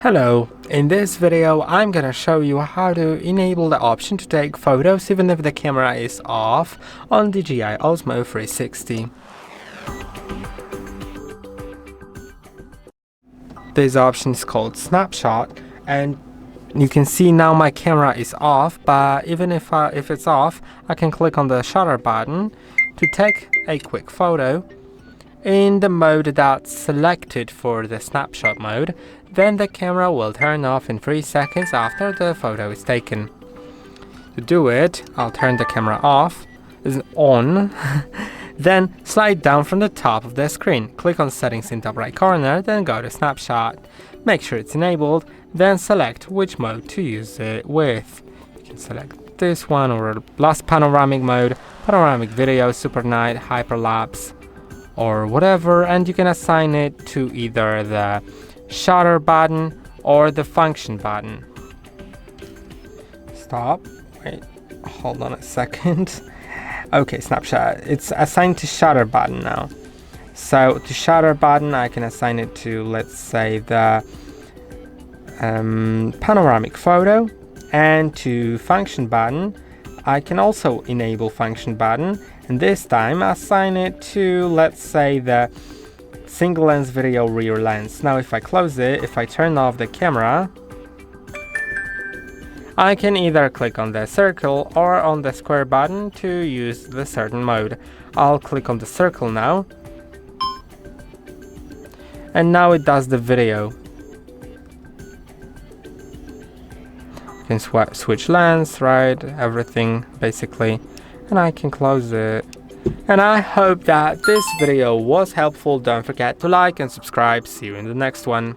Hello, in this video I'm gonna show you how to enable the option to take photos even if the camera is off on DJI Osmo 360. This option is called SnapShot, and you can see now my camera is off, but even if it's off, I can click on the shutter button to take a quick photo in the mode that's selected for the snapshot mode. Then the camera will turn off in 3 seconds after the photo is taken. To do it, I'll turn the camera off, on, then slide down from the top of the screen. Click on Settings in top right corner, then go to Snapshot. Make sure it's enabled, then select which mode to use it with. You can select this one or plus panoramic mode, panoramic video, super night, hyperlapse, or whatever, and you can assign it to either the shutter button or the function button. Stop. Wait, hold on a second. Okay, snapshot. It's assigned to shutter button now. So to shutter button, I can assign it to, let's say, the panoramic photo, and to function button, I can also enable function button, and this time assign it to, let's say, the single lens video rear lens. Now if I close it, if I turn off the camera, I can either click on the circle or on the square button to use the certain mode. I'll click on the circle now, and now it does the video. You can switch lens, right, everything basically, and I can close it. And I hope that this video was helpful. Don't forget to like and subscribe. See you in the next one.